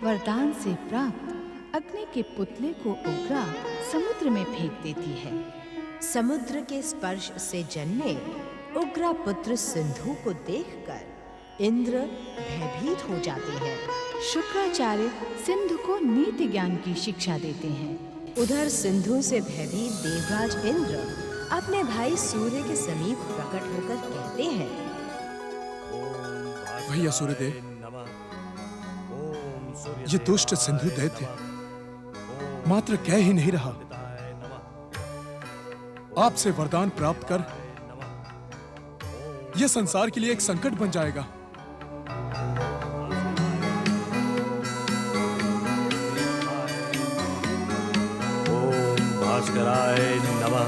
वरदान से प्राप्त अग्नि के पुतले को उग्रा समुद्र में फेंक देती है। समुद्र के स्पर्श से जन्मे उग्रा पुत्र सिंधु को देखकर इंद्र भयभीत हो जाते हैं। शुक्राचार्य सिंधु को नीति ज्ञान की शिक्षा देते हैं। उधर सिंधु से भयभीत देवराज इंद्र अपने भाई सूर्य के समीप प्रकट होकर कहते हैं, भैया सूर्यदेव, ये दुष्ट सिंधु दैत्य मात्र कह ही नहीं रहा, आपसे वरदान प्राप्त कर यह संसार के लिए एक संकट बन जाएगा। ओम भास्कराय नमः,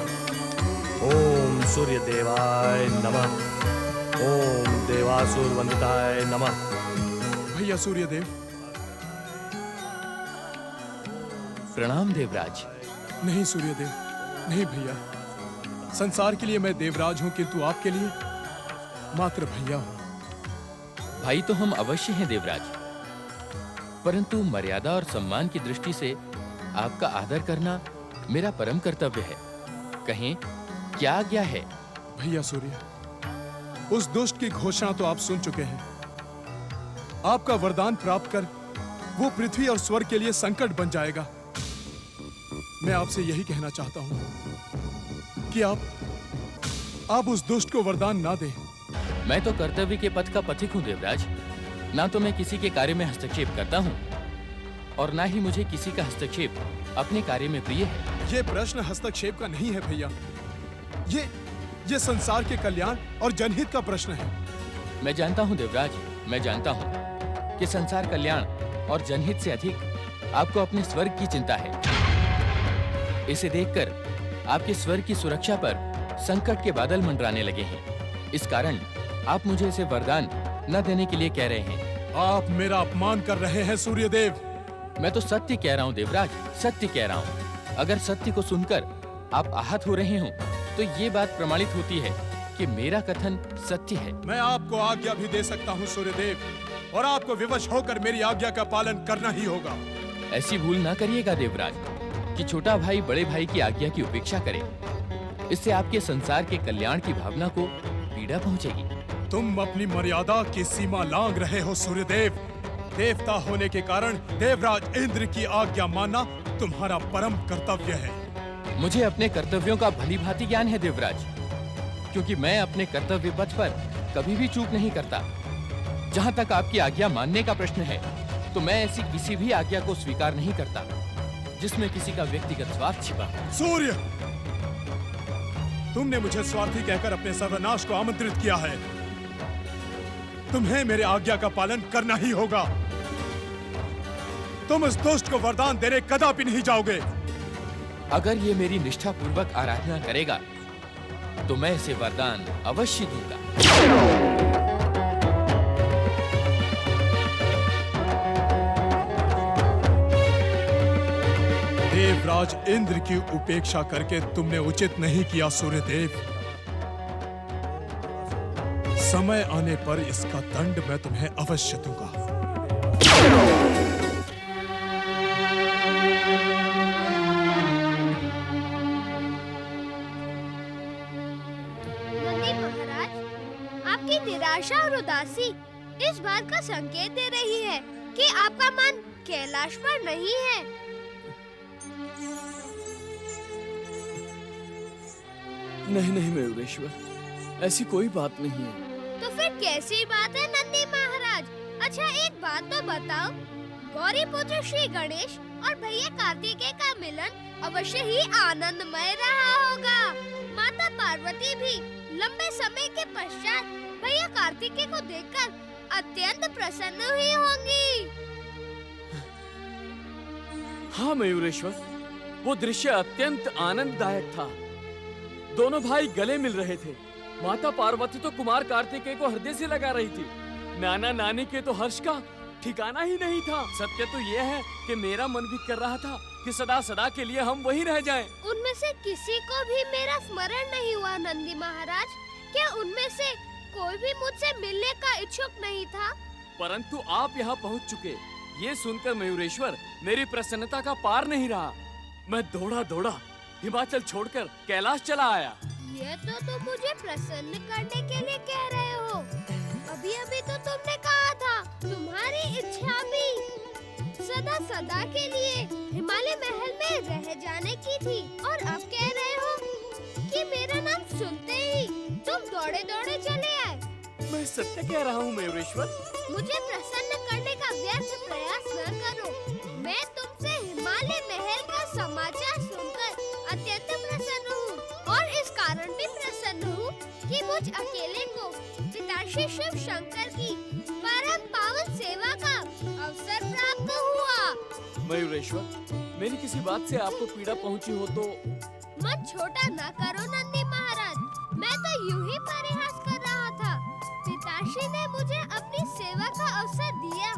ओम सूर्य देवाय नमः, ओम देवासुर वंदिताय नमः। भैया सूर्यदेव, प्रणाम देवराज। नहीं सूर्यदेव, नहीं भैया, संसार के लिए मैं देवराज हूं, किंतु आपके लिए मात्र भैया हूं। भाई तो हम अवश्य हैं देवराज, परंतु मर्यादा और सम्मान की दृष्टि से आपका आदर करना मेरा परम कर्तव्य है। कहें क्या आज्ञा है? भैया सूर्य, उस दुष्ट की घोषणा तो आप सुन चुके हैं। आपका वरदान प्राप्त कर वो पृथ्वी और स्वर्ग के लिए संकट बन जाएगा। मैं आपसे यही कहना चाहता हूं कि आप उस दुष्ट को वरदान ना दें। मैं तो कर्तव्य के पथ का पथिक हूं देवराज। ना तो मैं किसी के कार्य में हस्तक्षेप करता हूं और ना ही मुझे किसी का हस्तक्षेप अपने कार्य में प्रिय है। ये प्रश्न हस्तक्षेप का नहीं है भैया, ये संसार के कल्याण और जनहित का प्रश्न है। मैं जानता हूं देवराज, मैं जानता हूं कि संसार कल्याण और जनहित से अधिक आपको अपने स्वर्ग की चिंता है। इसे देखकर आपके स्वर्ग की सुरक्षा पर संकट के बादल मंडराने लगे हैं। इस कारण आप मुझे इसे वरदान न देने के लिए कह रहे हैं। आप मेरा अपमान कर रहे हैं सूर्यदेव। मैं तो सत्य कह रहा हूं देवराज, सत्य कह रहा हूं। अगर सत्य को सुनकर आप आहत हो रहे हो तो ये बात प्रमाणित होती है कि मेरा कथन सत्य है। मैं आपको आज्ञा भी दे सकता हूं सूर्यदेव, और आपको विवश होकर मेरी आज्ञा का पालन करना ही होगा। ऐसी भूल ना करिएगा देवराज कि छोटा भाई बड़े भाई की आज्ञा की उपेक्षा करे। इससे आपके संसार के कल्याण की भावना को पीड़ा पहुंचेगी। तुम अपनी मर्यादा की सीमा लांघ रहे हो सूर्यदेव। देवता होने के कारण देवराज इंद्र की आज्ञा मानना तुम्हारा परम कर्तव्य है। मुझे अपने कर्तव्यों का भली भांति ज्ञान है देवराज, क्योंकि मैं अपने कर्तव्य पथ पर कभी भी चूक नहीं करता। जहाँ तक आपकी आज्ञा मानने का प्रश्न है, तो मैं ऐसी किसी भी आज्ञा को स्वीकार नहीं करता जिसमें किसी का व्यक्तिगत स्वार्थ छिपा हो। सूर्य, तुमने मुझे स्वार्थी कहकर अपने सर्वनाश को आमंत्रित किया है। तुम्हें मेरे आज्ञा का पालन करना ही होगा। तुम इस दुष्ट को वरदान देने कदापि नहीं जाओगे। अगर ये मेरी निष्ठा पूर्वक आराधना करेगा तो मैं इसे वरदान अवश्य दूंगा। देवराज इंद्र की उपेक्षा करके तुमने उचित नहीं किया सूर्यदेव। समय आने पर इसका दंड मैं तुम्हें अवश्य दूंगा। नंदी महाराज, आपकी निराशा और उदासी इस बात का संकेत दे रही है कि आपका मन कैलाश पर नहीं है। नहीं मयूरेश्वर, ऐसी कोई बात नहीं है। तो फिर कैसी बात है नंदी महाराज? अच्छा एक बात तो बताओ, गौरी पुत्र श्री गणेश और भैया कार्तिकेय का मिलन अवश्य ही आनंदमय रहा होगा। माता पार्वती भी लंबे समय के पश्चात भैया कार्तिकेय को देखकर अत्यंत प्रसन्न हुई होंगी। हाँ मयूरेश्वर, वो दृश्य अत्यंत आनंददायक था। दोनों भाई गले मिल रहे थे। माता पार्वती तो कुमार कार्तिकेय को हृदय से लगा रही थी। नाना नानी के तो हर्ष का ठिकाना ही नहीं था। सत्य तो ये है कि मेरा मन भी कर रहा था कि सदा सदा के लिए हम वहीं रह जाएं। उनमें से किसी को भी मेरा स्मरण नहीं हुआ नंदी महाराज। क्या उनमें से कोई भी मुझसे मिलने का इच्छुक नहीं था? परंतु आप यहाँ पहुँच चुके, ये सुनकर मयूरेश्वर मेरी प्रसन्नता का पार नहीं रहा। मैं दौड़ा दौड़ा हिमाचल छोड़कर कैलाश चला आया। ये तो तुम मुझे प्रसन्न करने के लिए कह रहे हो। अभी अभी तो तुमने कहा था तुम्हारी इच्छा भी सदा सदा के लिए हिमालय महल में रह जाने की थी, और अब कह रहे हो कि मेरा नाम सुनते ही तुम दौड़े दौड़े चले आए। मैं सत्य कह रहा हूँ मयूरेश्वर। मुझे प्रसन्न करने का व्यर्थ प्रयास न करो। मैं तुमसे हिमालय महल का समाचार सुनकर अत्यंत प्रसन्न हूँ, और इस कारण भी प्रसन्न हूँ कि मुझ अकेले को पिताश्री शिव शंकर की परम पावन सेवा का अवसर प्राप्त हुआ। मयूरेश्वर, मेरी किसी बात से आपको पीड़ा पहुँची हो तो मन छोटा न करो नंदी महाराज। मैं तो यूं ही परिहास कर रहा था। पिताश्री ने मुझे अपनी सेवा का अवसर दिया।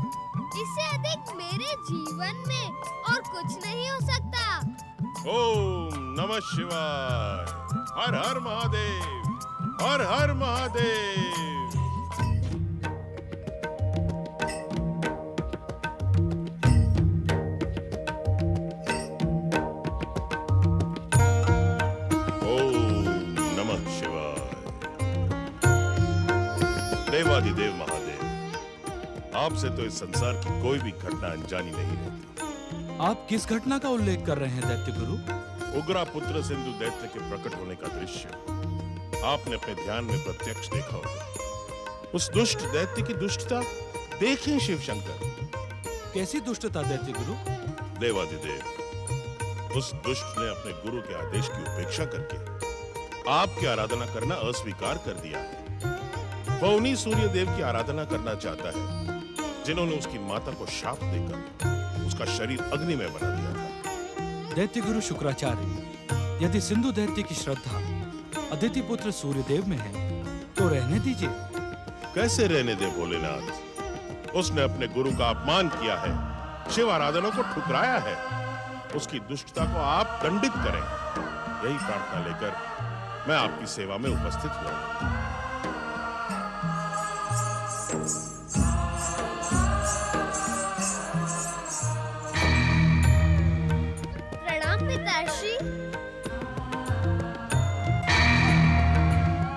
इससे अधिक मेरे जीवन में और कुछ नहीं हो सकता। ओम नमः शिवाय। हर हर महादेव, हर हर महादेव। देवादिदेव महादेव, आपसे तो इस संसार की कोई भी घटना अनजानी नहीं रहती। आप किस घटना का उल्लेख कर रहे हैं दैत्य गुरु? उग्रा पुत्र सिंधु दैत्य के प्रकट होने का दृश्य आपने अपने ध्यान में प्रत्यक्ष देखा होगा। उस दुष्ट दैत्य की दुष्टता देखें शिव शंकर। कैसी दुष्टता दैत्य गुरु? देवादिदेव, उस दुष्ट ने अपने गुरु के आदेश की उपेक्षा करके आपकी आराधना करना अस्वीकार कर दिया है। वह उन्हीं सूर्य देव की आराधना करना चाहता है जिन्होंने उसकी माता को शाप देकर उसका शरीर अग्नि में बना दिया था। दैत्य गुरु शुक्राचार्य, यदि सिंधु दैत्य की श्रद्धा अदिति पुत्र सूर्यदेव में है तो रहने दीजिए। कैसे रहने दे भोलेनाथ? उसने अपने गुरु का अपमान किया है, शिव आराधना को ठुकराया है। उसकी दुष्टता को आप दंडित करें, यही प्रार्थना लेकर मैं आपकी सेवा में उपस्थित हुआ। प्रणाम पिताश्री।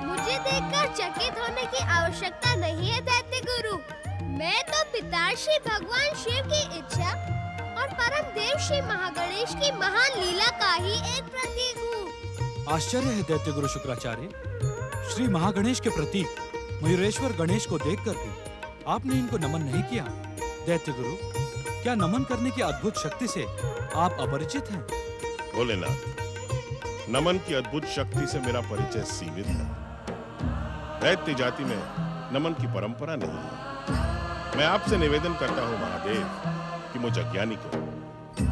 मुझे देखकर चकित होने की आवश्यकता नहीं है दैत्य गुरु। मैं तो पिताश्री भगवान शिव की इच्छा और परम देव श्री महागणेश की महान लीला का ही एक प्रतीक हूँ। आश्चर्य है दैत्य गुरु शुक्राचार्य, श्री महागणेश के प्रतीक मयूरेश्वर गणेश को देखकर भी आपने इनको नमन नहीं किया। दैत्य गुरु, क्या नमन करने की अद्भुत शक्ति से आप अपरिचित हैं? भोलेनाथ, नमन की अद्भुत शक्ति से मेरा परिचय सीमित है। दैत्य जाति में नमन की परंपरा नहीं है। मैं आपसे निवेदन करता हूँ महादेव कि मुझ अज्ञानी को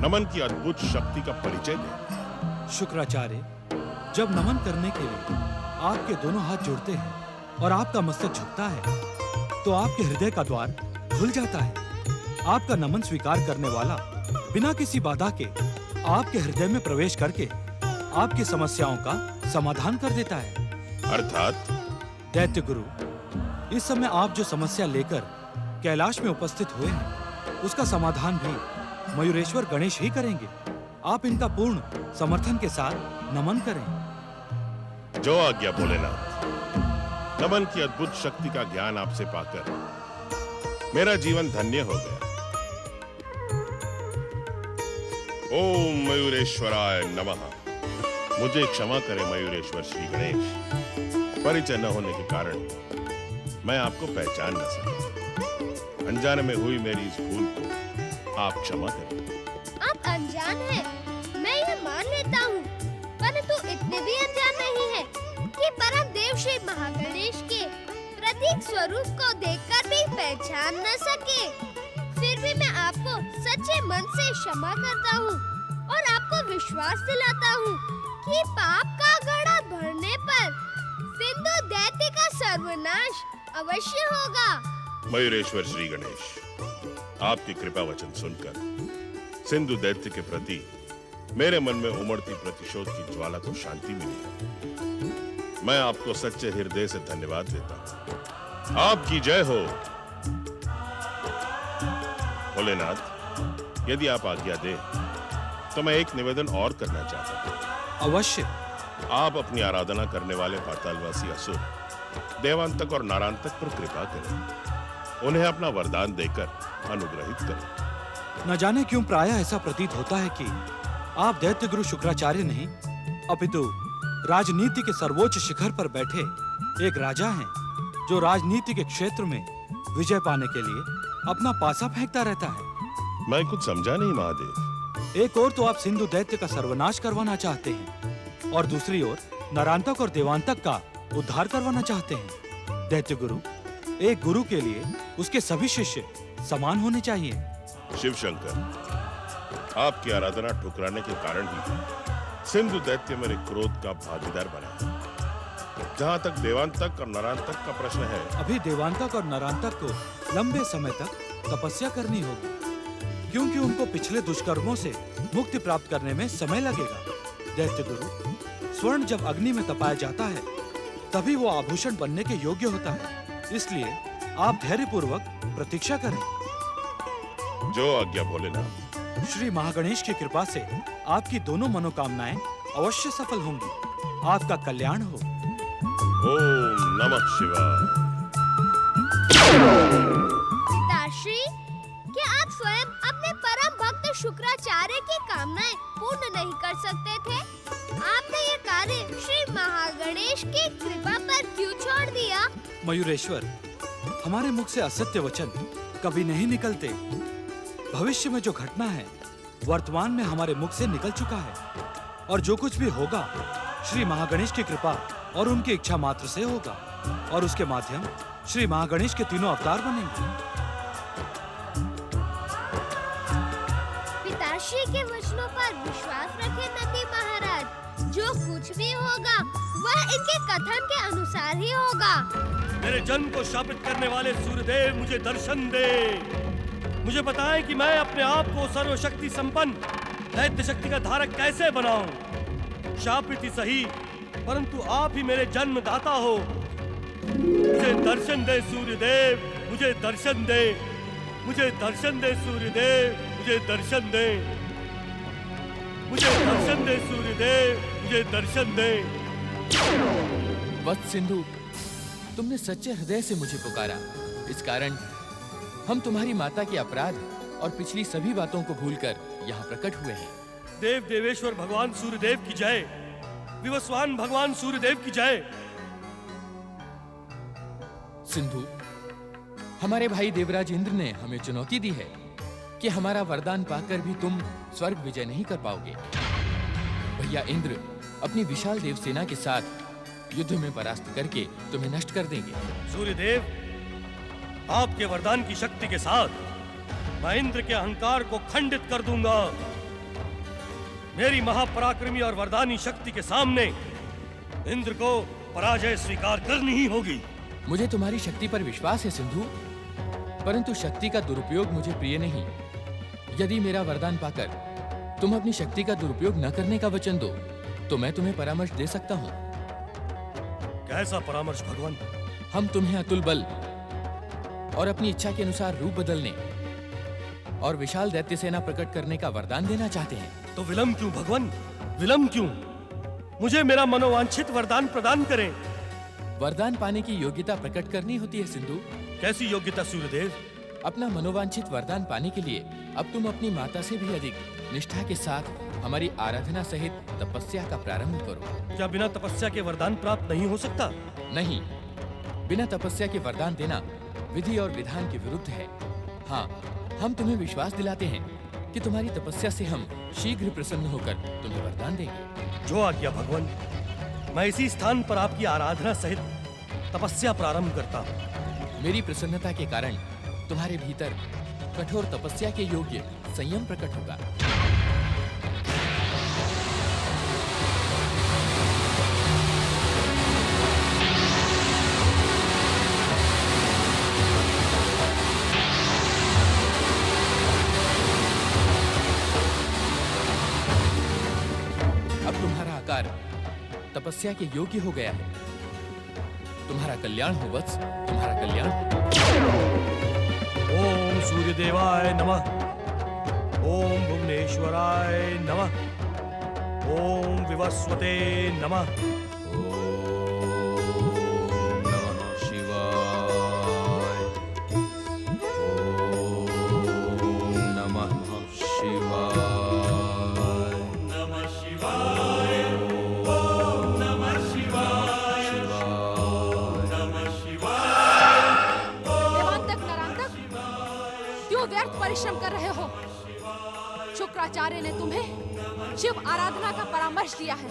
नमन की अद्भुत शक्ति का परिचय दें। शुक्राचार्य, जब नमन करने के लिए आपके दोनों हाथ जुड़ते हैं और आपका मस्तक झुकता है तो आपके हृदय का द्वार खुल जाता है। आपका नमन स्वीकार करने वाला बिना किसी बाधा के आपके हृदय में प्रवेश करके आपकी समस्याओं का समाधान कर देता है। अर्थात? दैत्य गुरु, इस समय आप जो समस्या लेकर कैलाश में उपस्थित हुए हैं उसका समाधान भी मयूरेश्वर गणेश ही करेंगे। आप इनका पूर्ण समर्थन के साथ नमन करें। जो आज्ञा भोलेनाथ। नमन की अद्भुत शक्ति का ज्ञान आपसे पाकर मेरा जीवन धन्य हो गया। ओम मयूरेश्वराय नमः। मुझे क्षमा करें मयूरेश्वर श्री गणेश। परिचय न होने के कारण मैं आपको पहचान न सका। अनजाने में हुई मेरी इस भूल को आप क्षमा करें। आप अनजान हैं, मैं ये मान लेता हूँ, परंतु इतने भी अनजान नहीं है कि परम देव श्री महागणेश के प्रतीक स्वरूप को देखकर भी पहचान न सके। फिर भी मैं आपको सच्चे मन से क्षमा करता हूँ और आपको विश्वास दिलाता हूँ कि पाप का घड़ा भरने पर सिंधु दैत्य का सर्वनाश अवश्य होगा। मयूरेश्वर श्री गणेश, आपकी कृपा वचन सुनकर सिंधु दैत्य के प्रति मेरे मन में उमड़ती प्रतिशोध की ज्वाला को शांति मिली है। मैं आपको सच्चे हृदय से धन्यवाद देता हूँ। आपकी जय हो। भोलेनाथ, यदि आप आज्ञा दें तो मैं एक निवेदन और करना चाहता हूँ। अवश्य। आप अपनी आराधना करने वाले पातालवासी असुर देवांतक और नारांतक पर कृपा करें, उन्हें अपना वरदान देकर अनुग्रहित करें। न जाने क्यों प्रायः ऐसा प्रतीत होता है कि आप दैत्य गुरु शुक्राचार्य नहीं, अपितु राजनीति के सर्वोच्च शिखर पर बैठे एक राजा हैं, जो राजनीति के क्षेत्र में विजय पाने के लिए अपना पासा फेंकता रहता है। मैं कुछ समझा नहीं महादेव। एक ओर तो आप सिंधु दैत्य का सर्वनाश करवाना चाहते हैं और दूसरी ओर नरांतक और देवांतक का उद्धार करवाना चाहते हैं। दैत्य गुरु, एक गुरु के लिए उसके सभी शिष्य समान होने चाहिए। शिव शंकर, आपकी आराधना ठुकराने के कारण ही सिंधु दैत्य मेरे क्रोध का भागीदार बना है। जहाँ तक देवांतक और नरांतक का प्रश्न है, अभी देवांतक और नरांतक को लंबे समय तक तपस्या करनी होगी, क्योंकि उनको पिछले दुष्कर्मों से मुक्ति प्राप्त करने में समय लगेगा। दैत्य गुरु, स्वर्ण जब अग्नि में तपाया जाता है तभी वो आभूषण बनने के योग्य होता है, इसलिए आप धैर्यपूर्वक प्रतीक्षा करें। जो आज्ञा भोलेनाथ। श्री महागणेश की कृपा से आपकी दोनों मनोकामनाएं अवश्य सफल होंगी। आपका कल्याण हो। ओम नमः शिवाय। पिताश्री, क्या आप स्वयं अपने परम भक्त शुक्राचार्य की कामनाएं पूर्ण नहीं कर सकते थे? आपने ये कार्य श्री महागणेश की कृपा पर क्यों छोड़ दिया? मयूरेश्वर, हमारे मुख से असत्य वचन कभी नहीं निकलते। भविष्य में जो घटना है वर्तमान में हमारे मुख से निकल चुका है, और जो कुछ भी होगा श्री महागणेश की कृपा और उनकी इच्छा मात्र से होगा, और उसके माध्यम श्री महागणेश के तीनों अवतार बनेंगे। पिताश्री के वचनों पर विश्वास रखें नंदी महाराज। जो कुछ भी होगा वह इनके कथन के अनुसार ही होगा। मेरे जन्म को शापित करने वाले सूर्यदेव, मुझे दर्शन दे। मुझे बताएं कि मैं अपने आप को सर्वशक्ति संपन्न दैत्य शक्ति का धारक कैसे बनाऊं। शापित ही सही, परंतु आप ही मेरे जन्मदाता हो। मुझे दर्शन दे सूर्यदेव, मुझे दर्शन दे। मुझे दर्शन दे सूर्यदेव, मुझे दर्शन दे। मुझे दर्शन दे सूर्यदेव, मुझे दर्शन दे। वत्स सिंधु, तुमने सच्चे हृदय से मुझे पुकारा। इस कारण हम तुम्हारी माता के अपराध और पिछली सभी बातों को भूलकर यहाँ प्रकट हुए हैं। देव देवेश्वर भगवान सूर्यदेव की जय। विवस्वान भगवान सूर्यदेव की जय। सिंधु, हमारे भाई देवराज इंद्र ने हमें चुनौती दी है कि हमारा वरदान पाकर भी तुम स्वर्ग विजय नहीं कर पाओगे। भैया इंद्र अपनी विशाल देव सेना के साथ युद्ध में परास्त करके तुम्हें नष्ट कर देंगे। सूर्यदेव, आपके वरदान की शक्ति के साथ मैं इंद्र के अहंकार को खंडित कर दूंगा। मेरी महापराक्रमी और वरदानी शक्ति के सामने इंद्र को पराजय स्वीकार करनी ही होगी। मुझे तुम्हारी शक्ति पर विश्वास है सिंधु, परंतु शक्ति का दुरुपयोग मुझे प्रिय नहीं। यदि मेरा वरदान पाकर तुम अपनी शक्ति का दुरुपयोग न करने का वचन दो तो मैं तुम्हें परामर्श दे सकता हूँ। कैसा परामर्श भगवान? हम तुम्हें अतुल बल और अपनी इच्छा के अनुसार रूप बदलने और विशाल दैत्य सेना प्रकट करने का वरदान देना चाहते हैं। तो विलंब क्यों भगवान? विलंब क्यों? मुझे मेरा मनोवांछित वरदान प्रदान करें। वरदान पाने की योग्यता प्रकट करनी होती है सिंधु। कैसी योग्यता सूर्यदेव? अपना मनोवांछित वरदान पाने के लिए अब तुम अपनी माता से भी अधिक निष्ठा के साथ हमारी आराधना सहित तपस्या का प्रारंभ करो। क्या बिना तपस्या के वरदान प्राप्त नहीं हो सकता? नहीं, बिना तपस्या के वरदान देना विधि और विधान के विरुद्ध है। हाँ, हम तुम्हें विश्वास दिलाते हैं कि तुम्हारी तपस्या से हम शीघ्र प्रसन्न होकर तुम्हें वरदान देंगे। जो आज्ञा भगवान। मैं इसी स्थान पर आपकी आराधना सहित तपस्या प्रारंभ करता हूँ। मेरी प्रसन्नता के कारण तुम्हारे भीतर कठोर तपस्या के योग्य संयम प्रकट होगा। अब तुम्हारा आकार तपस्या के योग्य हो गया है। तुम्हारा कल्याण हो वत्स, तुम्हारा कल्याण हो। ओम ओम सूर्यदेवाय नमः। ओम भुवनेश्वराय नमः। ओम विवस्वते नमः। देवांतक नरांतक, क्यों व्यर्थ परिश्रम कर रहे हो? शुक्राचार्य ने तुम्हें शिव आराधना का परामर्श दिया है,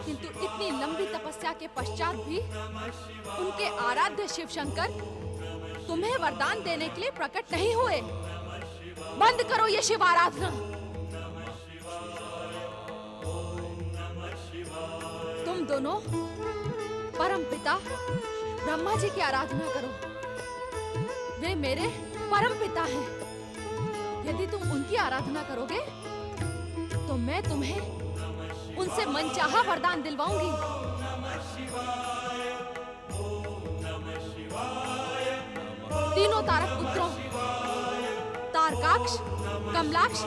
किंतु इतनी लंबी तपस्या के पश्चात भी उनके आराध्य शिव शंकर तुम्हें वरदान देने के लिए प्रकट नहीं हुए। बंद करो ये शिव आराधना। तुम दोनों परम पिता ब्रह्मा जी की आराधना करो। वे मेरे परम पिता हैं। यदि तुम उनकी आराधना करोगे तो मैं तुम्हें उनसे मनचाहा वरदान दिलवाऊंगी। तीनों तारक पुत्रों तारकाक्ष, कमलाक्ष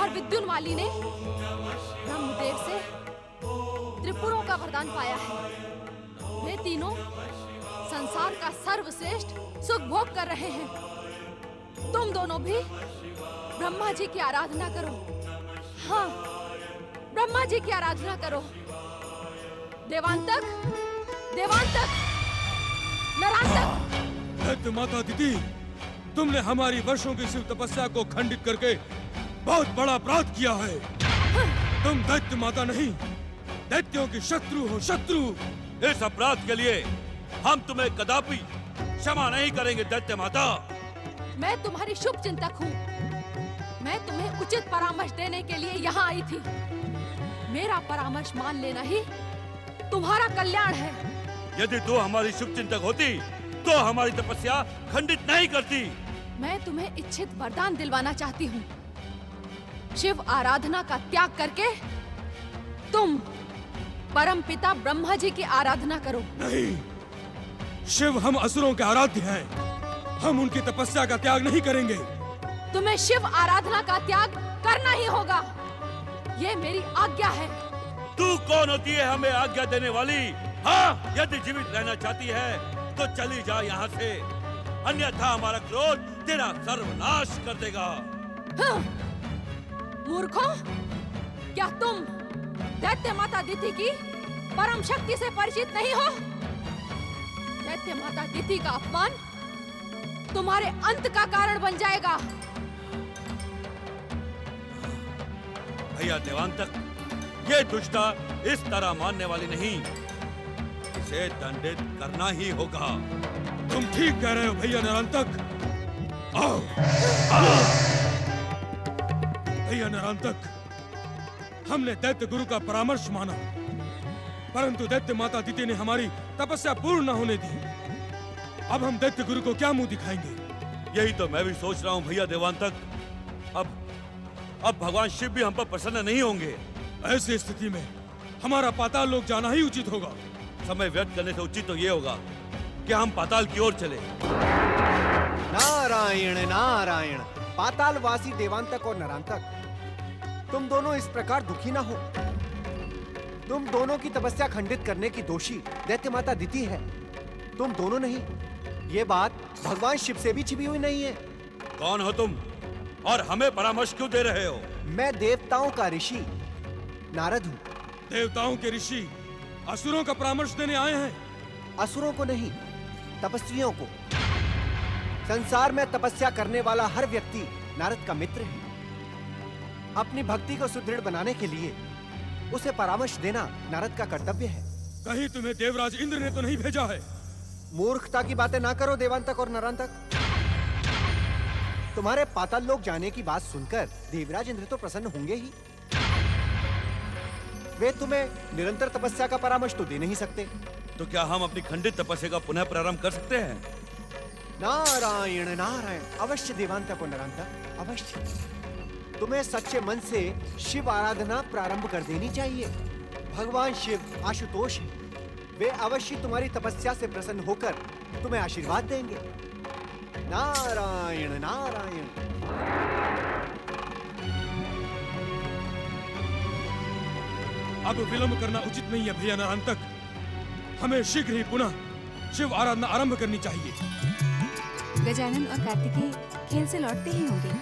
और विद्युन्माली ने ब्रह्मदेव से त्रिपुरों का वरदान पाया है। वे तीनों संसार का सर्वश्रेष्ठ सुख भोग कर रहे हैं। तुम दोनों भी ब्रह्मा जी की आराधना करो। हाँ, ब्रह्मा जी की आराधना करो। देवांतक, देवांतक, नरांतक। माता दीदी, तुमने हमारी वर्षों की शिव तपस्या को खंडित करके बहुत बड़ा अपराध किया है। तुम दैत्य माता नहीं, दैत्यों की शत्रु हो, शत्रु। इस अपराध के लिए हम तुम्हें कदापि क्षमा नहीं करेंगे दैत्य माता। मैं तुम्हारी शुभ चिंतक हूँ। मैं तुम्हें उचित परामर्श देने के लिए यहाँ आई थी। मेरा परामर्श मान लेना ही तुम्हारा कल्याण है। यदि तू हमारी शुभ चिंतक होती तो हमारी तपस्या खंडित नहीं करती। मैं तुम्हें इच्छित वरदान दिलवाना चाहती हूँ। शिव आराधना का त्याग करके तुम परम पिता ब्रह्मा जी की आराधना करो। नहीं, शिव हम असुरों के आराध्य हैं। हम उनकी तपस्या का त्याग नहीं करेंगे। तुम्हें शिव आराधना का त्याग करना ही होगा। ये मेरी आज्ञा है। तू कौन होती है हमें आज्ञा देने वाली? हाँ, यदि जीवित रहना चाहती है तो चली जा यहाँ से, अन्यथा हमारा क्रोध तेरा सर्वनाश कर देगा। हाँ, मूर्खों, क्या तुम दैत्य माता दिति की परम शक्ति से परिचित नहीं हो? दैत्य माता दिति का अपमान तुम्हारे अंत का कारण बन जाएगा। भैया देवांतक, ये दुष्टा इस तरह मानने वाली नहीं। इसे दंडित करना ही होगा। तुम ठीक कह रहे हो भैया नरांतक। आओ, भैया नरांतक, हमने दैत्य गुरु का परामर्श माना, परंतु दैत्य माता दिति ने हमारी तपस्या पूर्ण न होने दी। अब हम दैत्य गुरु को क्या मुंह दिखाएंगे? यही तो मैं भी सोच रहा हूँ भैया देवांतक। अब भगवान शिव भी हम पर प्रसन्न नहीं होंगे। ऐसी स्थिति में हमारा पाताल लोक जाना ही उचित होगा। समय व्यर्थ करने से उचित तो ये होगा कि हम पाताल की ओर चले। नारायण नारायण। पातालवासी देवांतक और नरांतक, तुम दोनों इस प्रकार दुखी ना हो। तुम दोनों की तपस्या खंडित करने की दोषी दैत्य माता दिति है, तुम दोनों नहीं। ये बात भगवान शिव से भी छिपी हुई नहीं है। कौन हो तुम और हमें परामर्श क्यों दे रहे हो? मैं देवताओं का ऋषि नारद हूँ। देवताओं के ऋषि असुरों का परामर्श देने आए हैं। असुरों को नहीं, तपस्वियों को। संसार में तपस्या करने वाला हर व्यक्ति नारद का मित्र है। अपनी भक्ति को सुदृढ़ बनाने के लिए उसे परामर्श देना नारद का कर्तव्य है। कहीं तुम्हें देवराज इंद्र ने तो नहीं भेजा है? मूर्खता की बातें ना करो देवांतक और नरांतक। तुम्हारे पाताल लोक जाने की बात सुनकर देवराज इंद्र तो प्रसन्न होंगे ही। वे तुम्हें निरंतर तपस्या का परामर्श तो दे नहीं सकते। तो क्या हम अपनी खंडित तपस्या का पुनः प्रारंभ कर सकते हैं? नारायण नारायण, अवश्य देवांतक और नरांतक, अवश्य। तुम्हें सच्चे मन से शिव आराधना प्रारंभ कर देनी चाहिए। भगवान शिव आशुतोष है, वे अवश्य तुम्हारी तपस्या से प्रसन्न होकर तुम्हें आशीर्वाद देंगे। नारायण नारायण। अब विलंब करना उचित नहीं है भैया नारायण। हमें शीघ्र ही पुनः शिव आराधना आरंभ करनी चाहिए। गजानन और कार्तिकेय खेल से लौटते ही होंगे।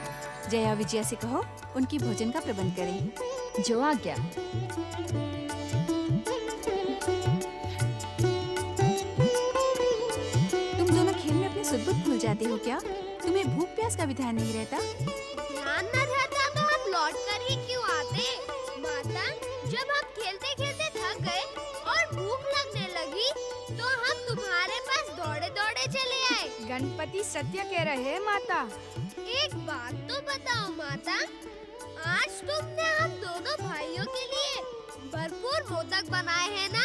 जया विजया से कहो उनकी भोजन का प्रबंध करें। जो आज्ञा। तुम दोनों खेल में अपने सुध-बुध भूल जाते हो क्या? तुम्हें भूख प्यास का भी ध्यान नहीं रहता? ध्यान न रहता तो हम लौट कर ही क्यों आते? माता, जब हम खेलते खेलते थक गए और भूख लगने लगी तो हम तुम्हारे पास दौड़े दौड़े चले आए। गणपति सत्य कह रहे हैं माता। एक बात तो बताओ माता, आज तुमने हम दोनों भाइयों के लिए भरपूर मोदक बनाए हैं ना?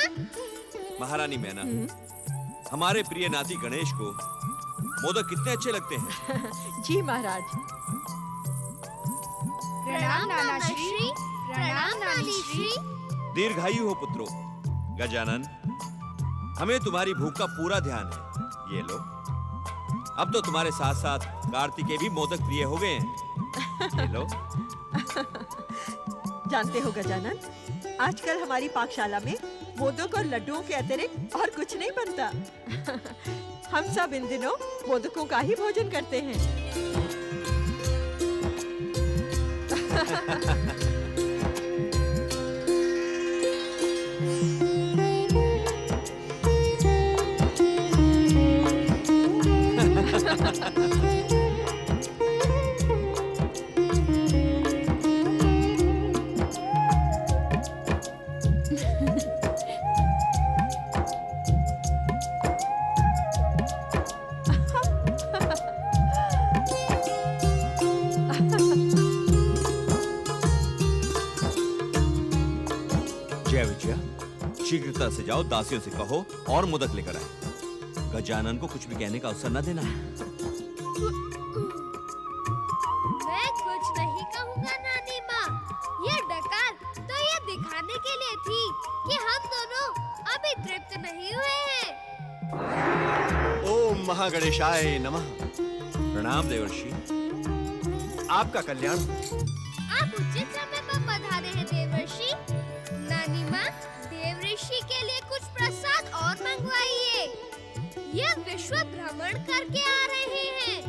महारानी मैना, हमारे प्रिय नाती गणेश को मोदक कितने अच्छे लगते हैं। जी महाराज। प्रणाम नाना श्री। प्रणाम नानी श्री। दीर्घायु हो पुत्रो। गजानन, हमें तुम्हारी भूख का पूरा ध्यान है। ये लो, अब तो तुम्हारे साथ साथ कार्तिकेय भी मोदक प्रिय हो गए हैं। ये लो। जानते हो गजानन, आजकल हमारी पाकशाला में मोदक और लड्डुओं के अतिरिक्त और कुछ नहीं बनता। हम सब इन दिनों मोदकों का ही भोजन करते हैं। जय विजया, शीघ्रता से जाओ, दासियों से कहो और मोदक लेकर आए। गजानन को कुछ भी कहने का अवसर न देना। मैं कुछ नहीं कहूँगा नानी माँ। ये डकार तो ये दिखाने के लिए थी कि हम दोनों अभी तृप्त नहीं हुए हैं। ओम महागणेशाय नमः। प्रणाम देवर्षि। आपका कल्याण। आप उचित समय पर पधारे हैं देवर्षि। नानी माँ, देवऋषि के लिए कुछ प्रसाद और मंगवाइए। ये विश्व भ्रमण करके आ रहे हैं।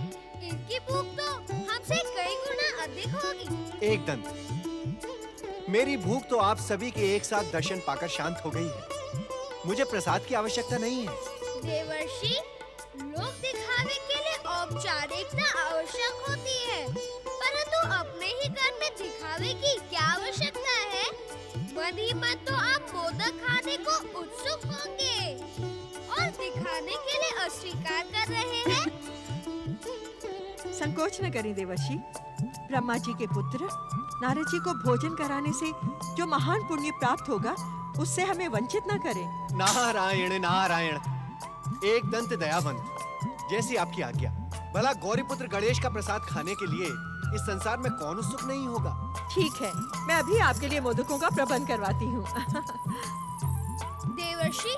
इनकी भूख तो हमसे कई गुना अधिक होगी। एक दंत, मेरी भूख तो आप सभी के एक साथ दर्शन पाकर शांत हो गई है। मुझे प्रसाद की आवश्यकता नहीं है। देवर्षि, लोक दिखावे के लिए औपचारिकता आवश्यक होती है, परंतु अपने ही घर में दिखावे की क्या आवश्यकता है? मन ही मन तो आप मोदक खाने को उत्सुक होंगे और दिखाने के लिए अस्वीकार कर रहे हैं। संकोच न करें देवर्षि। ब्रह्मा जी के पुत्र नारद जी को भोजन कराने से जो महान पुण्य प्राप्त होगा, उससे हमें वंचित न करें। नारायण नारायण। एक दंत दयावंत, जैसी आपकी आज्ञा। भला गौरीपुत्र गणेश का प्रसाद खाने के लिए इस संसार में कौन उत्सुक नहीं होगा। ठीक है, मैं अभी आपके लिए मोदकों का प्रबंध करवाती हूँ। देवर्षि,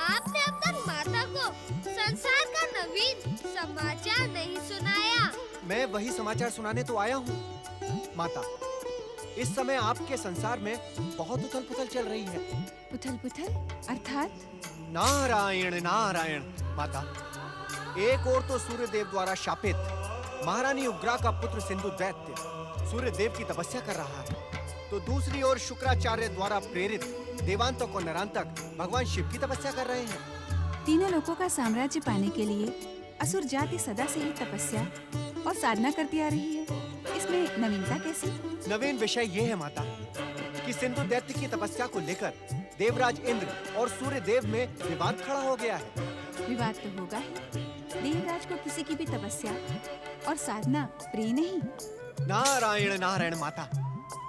आपने अब तक माता को संसार का नवीन समाचार नहीं सुनाया। मैं वही समाचार सुनाने तो आया हूँ। माता, इस समय आपके संसार में बहुत उथल पुथल चल रही है। उथल पुथल अर्थात? नारायण नारायण। माता, एक ओर तो सूर्य देव द्वारा शापित महारानी उग्रा का पुत्र सिंधु दैत्य सूर्य देव की तपस्या कर रहा है, तो दूसरी ओर शुक्राचार्य द्वारा प्रेरित देवांतक और नरांतक भगवान शिव की तपस्या कर रहे हैं। तीनों लोगों का साम्राज्य पाने के लिए असुर जाति सदा से ही तपस्या और साधना करती आ रही है। इसमें नवीनता कैसी? नवीन विषय ये है माता कि सिंधु दैत्य की तपस्या को लेकर देवराज इंद्र और सूर्य देव में विवाद खड़ा हो गया है। विवाद तो होगा ही। देवराज को किसी की भी तपस्या और साधना प्रिय नहीं। नारायण नारायण माता,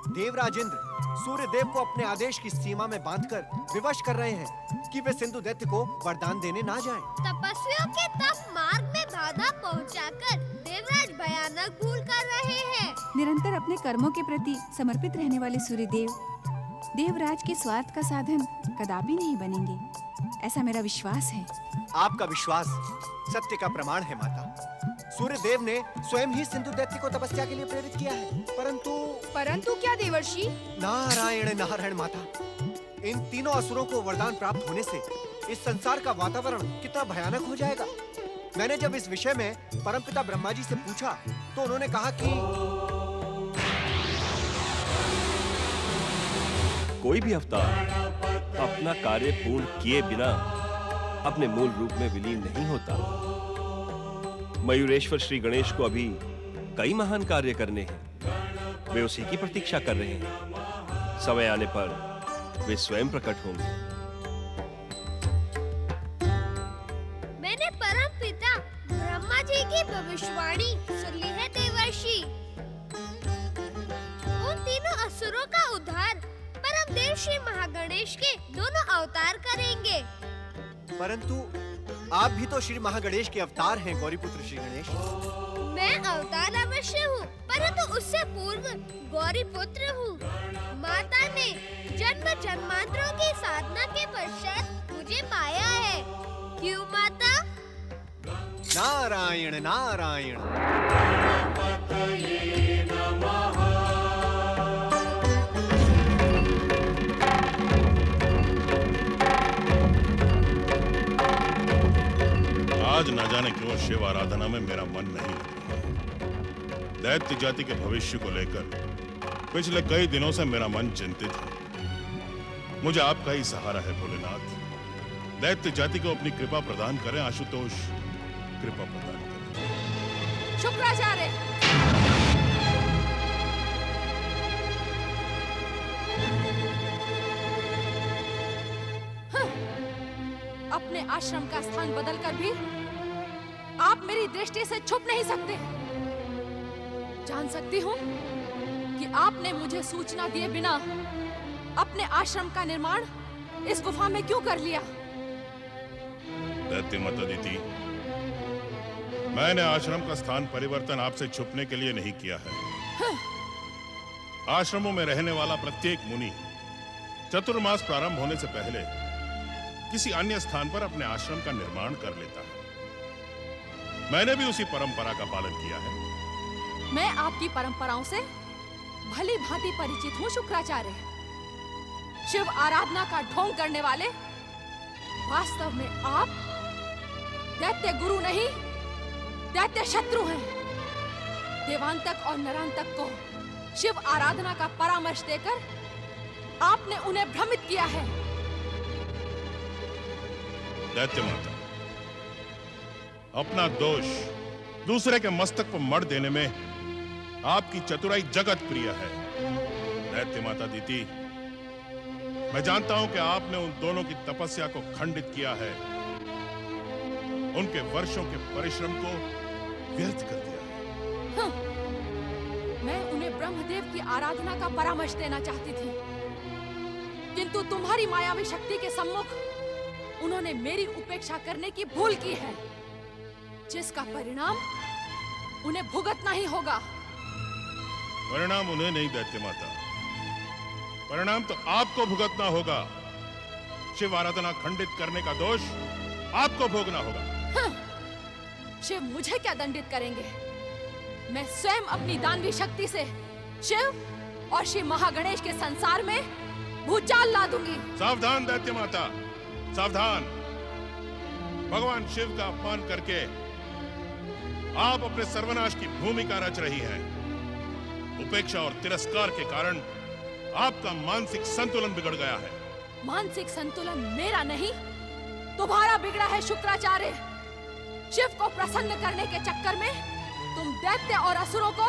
देवराज इंद्र सूर्य देव को अपने आदेश की सीमा में बांधकर विवश कर रहे हैं कि वे सिंधु दैत्य को वरदान देने ना जाएं। तपस्वियों के तप मार्ग में बाधा पहुंचाकर देवराज भयानक भूल कर रहे हैं। निरंतर अपने कर्मों के प्रति समर्पित रहने वाले सूर्यदेव देवराज के स्वार्थ का साधन कदापि नहीं बनेंगे, ऐसा मेरा विश्वास है। आपका विश्वास सत्य का प्रमाण है माता। सूर्यदेव ने स्वयं ही सिंधु दैत्य को तपस्या के लिए प्रेरित किया है, परंतु क्या देवर्षि? नारायण नारायण माता, इन तीनों असुरों को वरदान प्राप्त होने से इस संसार का वातावरण कितना भयानक हो जाएगा। मैंने जब इस विषय में परमपिता ब्रह्मा जी से पूछा तो उन्होंने कहा कि कोई भी अवतार अपना कार्य पूर्ण किए बिना अपने मूल रूप में विलीन नहीं होता। मयूरेश्वर श्री गणेश को अभी कई महान कार्य करने हैं। वे उसी की प्रतीक्षा कर रहे हैं। समय आने पर वे स्वयं प्रकट होंगे। मैंने परम पिता ब्रह्मा जी की भविष्यवाणी सुन ली है देवर्षि। उन तीनों असुरों का उद्धार परम देव श्री महागणेश के दोनों अवतार करेंगे। परंतु आप भी तो श्री महागणेश के अवतार हैं गौरीपुत्र श्री गणेश। मैं अवतार अवश्य हूँ, परंतु उससे पूर्व गौरीपुत्र हूँ। माता ने जन्म जन्मांतरों की साधना के पश्चात मुझे पाया है। क्यों माता? नारायण नारायण। आज न जाने क्यों शिव आराधना में मेरा मन नहीं लग रहा। दैत्य जाति के भविष्य को लेकर पिछले कई दिनों से मेरा मन चिंतित है। मुझे आपका ही सहारा है भोलेनाथ। दैत्य जाति को अपनी कृपा प्रदान करें आशुतोष, कृपा प्रदान करें। शुक्राचार्य, अपने आश्रम का स्थान बदलकर भी आप मेरी दृष्टि से छुप नहीं सकते। जान सकती हूँ कि आपने मुझे सूचना दिए बिना अपने आश्रम का निर्माण इस गुफा में क्यों कर लिया? दैत्य माता दीदी, मैंने आश्रम का स्थान परिवर्तन आपसे छुपने के लिए नहीं किया है। आश्रमों में रहने वाला प्रत्येक मुनि चतुर्मास प्रारंभ होने से पहले किसी अन्य स्थान पर अपने आश्रम का निर्माण कर लेता है। मैंने भी उसी परंपरा का पालन किया है। मैं आपकी परंपराओं से भली भांति परिचित हूँ शुक्राचार्य। शिव आराधना का ढोंग करने वाले वास्तव में आप दैत्य गुरु नहीं, दैत्य शत्रु हैं। देवांतक और नरांतक को शिव आराधना का परामर्श देकर आपने उन्हें भ्रमित किया है। दैत्य माता, अपना दोष दूसरे के मस्तक पर मढ़ देने में आपकी चतुराई जगत प्रिय है। दैत्य माता दीदी, मैं जानता हूं कि आपने उन दोनों की तपस्या को खंडित किया है, उनके वर्षों के परिश्रम को व्यर्थ कर दिया है। मैं उन्हें ब्रह्मदेव की आराधना का परामर्श देना चाहती थी, किंतु तुम्हारी मायावी शक्ति के सम्मुख उन्होंने मेरी उपेक्षा करने की भूल की है, जिसका परिणाम उन्हें भुगतना ही होगा। परिणाम उन्हें नहीं दैत्य माता, परिणाम तो आपको भुगतना होगा। शिव आराधना खंडित करने का दोष आपको भोगना होगा। शिव मुझे क्या दंडित करेंगे? मैं स्वयं अपनी दानवी शक्ति से शिव और श्री महागणेश के संसार में भूचाल ला दूंगी। सावधान दैत्य माता, सावधान। भगवान शिव का अपमान करके आप अपने सर्वनाश की भूमिका रच रही हैं। उपेक्षा और तिरस्कार के कारण आपका मानसिक संतुलन बिगड़ गया है। मानसिक संतुलन मेरा नहीं, तुम्हारा बिगड़ा है शुक्राचार्य। शिव को प्रसन्न करने के चक्कर में तुम दैत्य और असुरों को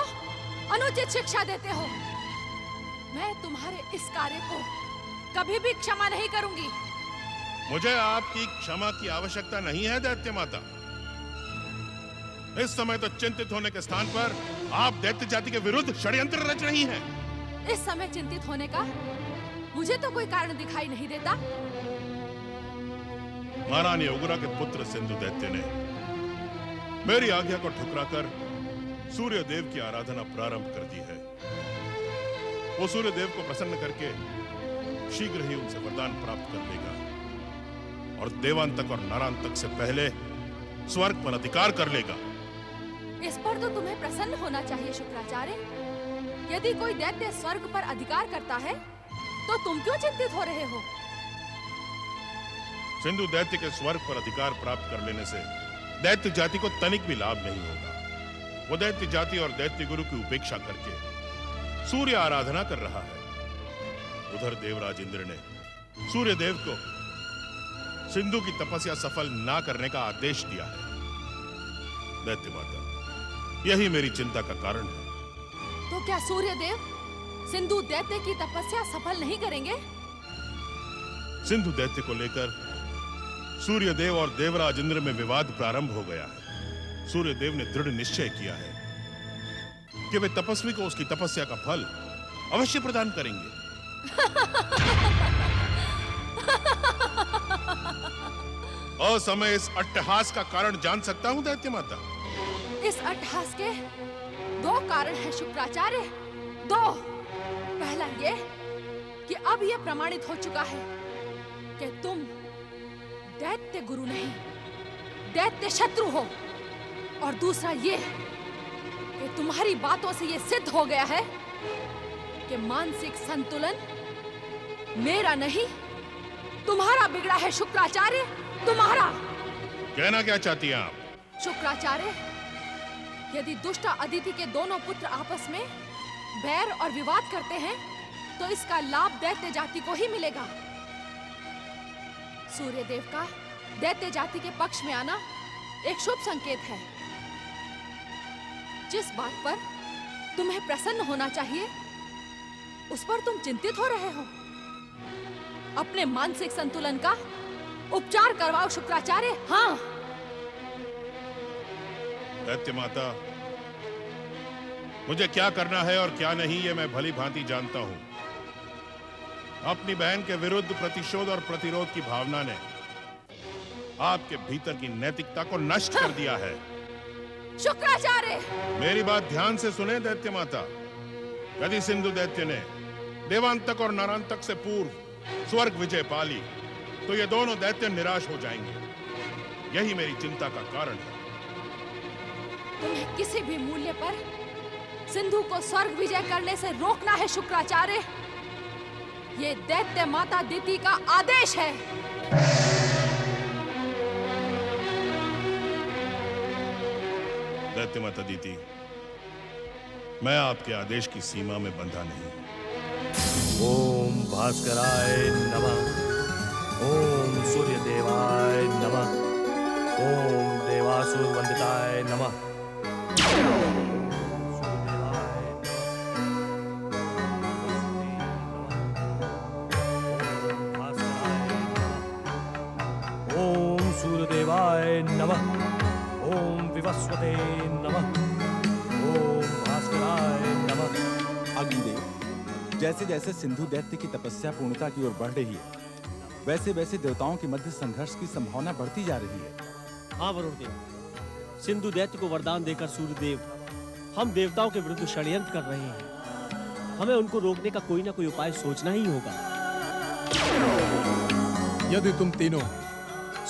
अनुचित शिक्षा देते हो। मैं तुम्हारे इस कार्य को कभी भी क्षमा नहीं करूंगी। मुझे आपकी क्षमा की आवश्यकता नहीं है दैत्य माता। इस समय तो चिंतित होने के स्थान पर आप दैत्य जाति के विरुद्ध षड्यंत्र रच रही हैं। इस समय चिंतित होने का मुझे तो कोई कारण दिखाई नहीं देता। महारानी उग्रा के पुत्र सिंधु दैत्य ने मेरी आज्ञा को ठुकराकर सूर्य देव की आराधना प्रारंभ कर दी है। वो सूर्य देव को प्रसन्न करके शीघ्र ही उनसे वरदान प्राप्त कर लेगा और देवांतक और नरांतक से पहले स्वर्ग पर अधिकार कर लेगा। इस पर तो तुम्हें प्रसन्न होना चाहिए शुक्राचार्य। यदि कोई दैत्य स्वर्ग पर अधिकार करता है तो तुम क्यों चिंतित हो रहे हो? सिंधु दैत्य के स्वर्ग पर अधिकार प्राप्त कर लेने से दैत्य जाति को तनिक भी लाभ नहीं होगा। वो दैत्य जाति और दैत्य गुरु की उपेक्षा करके सूर्य आराधना कर रहा है। उधर देवराज इंद्र ने सूर्य देव को सिंधु की तपस्या सफल ना करने का आदेश दिया है। दैत्य माता, यही मेरी चिंता का कारण है। तो क्या सूर्य देव सिंधु दैत्य की तपस्या सफल नहीं करेंगे? सिंधु दैत्य को लेकर सूर्य देव और देवराज इंद्र में विवाद प्रारंभ हो गया है। सूर्य देव ने दृढ़ निश्चय किया है कि वे तपस्वी को उसकी तपस्या का फल अवश्य प्रदान करेंगे। असमय इस अट्टहास का कारण जान सकता हूं दैत्य माता? इस अट्टहास के दो कारण हैं शुक्राचार्य। दो। पहला ये कि अब यह प्रमाणित हो चुका है कि तुम दैत्य गुरु नहीं, दैत्य शत्रु हो। और दूसरा ये कि तुम्हारी बातों से ये सिद्ध हो गया है कि मानसिक संतुलन मेरा नहीं, तुम्हारा बिगड़ा है शुक्राचार्य, तुम्हारा। कहना क्या चाहती हैं आप? शुक्राचार्य, यदि दुष्ट अदिति के दोनों पुत्र आपस में बैर और विवाद करते हैं तो इसका लाभ दैत्य जाति को ही मिलेगा। सूर्य देव का दैत्य जाति के पक्ष में आना एक शुभ संकेत है। जिस बात पर तुम्हें प्रसन्न होना चाहिए उस पर तुम चिंतित हो रहे हो। अपने मानसिक संतुलन का उपचार करवाओ शुक्राचार्य। हाँ। दैत्य माता, मुझे क्या करना है और क्या नहीं ये मैं भली भांति जानता हूं। अपनी बहन के विरुद्ध प्रतिशोध और प्रतिरोध की भावना ने आपके भीतर की नैतिकता को नष्ट कर दिया है। शुक्राचार्य, मेरी बात ध्यान से सुने दैत्य माता। यदि सिंधु दैत्य ने देवांतक और नारांतक से पूर्व स्वर्ग विजय पा ली तो ये दोनों दैत्य निराश हो जाएंगे। यही मेरी चिंता का कारण है। तुम्हें किसी भी मूल्य पर सिंधु को स्वर्ग विजय करने से रोकना है शुक्राचार्य। ये दैत्य माता दिति का आदेश है। दैत्य माता दिति, मैं आपके आदेश की सीमा में बंधा नहीं। ओम भास्कराय नमः। ओम सूर्य देवाय नमः। ओम देवासुर वंदिताय नमः। ओम सूर्यदेवाय नमः। ओम विवस्वते नमः। ओम भास्कराय नमः। अग्निदेव, जैसे जैसे सिंधु दैत्य की तपस्या पूर्णता की ओर बढ़ रही है वैसे वैसे देवताओं के मध्य संघर्ष की संभावना बढ़ती जा रही है। हाँ वरुण देव, सिंधु दैत्य को वरदान देकर सूर्यदेव हम देवताओं के विरुद्ध षड्यंत्र कर रहे हैं। हमें उनको रोकने का कोई ना कोई उपाय सोचना ही होगा। यदि तुम तीनों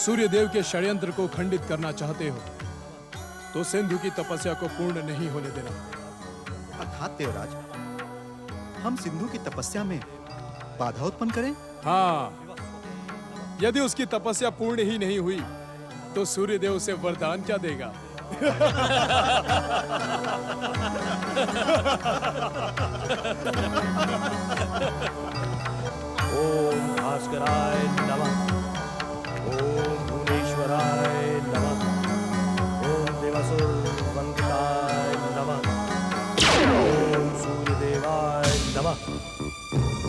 सूर्यदेव के षड्यंत्र को खंडित करना चाहते हो तो सिंधु की तपस्या को पूर्ण नहीं होने देना। अर्थात देवराज, हम सिंधु की तपस्या में बाधा उत्पन्न करें? हाँ, यदि उसकी तपस्या पूर्ण ही नहीं हुई तो सूर्यदेव उसे वरदान क्या देगा? ओम भास्कराय नमः। ओम भुवनेश्वराय नमः। ओम देवासुर वंदिताय नमः। ओम सूर्यदेवाय नमः।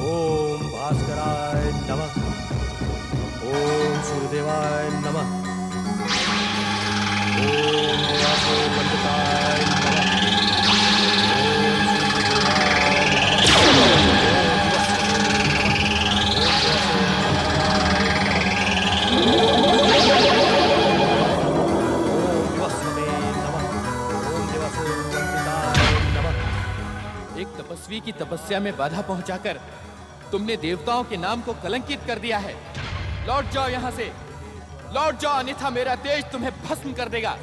ओम भास्कराय नमः। ओम सूर्यदेवाय नमः। ओम देवासुर वंदिताय नमः। एक तपस्वी की तपस्या में बाधा पहुंचाकर तुमने देवताओं के नाम को कलंकित कर दिया है। लौट जाओ यहाँ से, लौट जाओ, अन्यथा मेरा तेज तुम्हें भस्म कर देगा।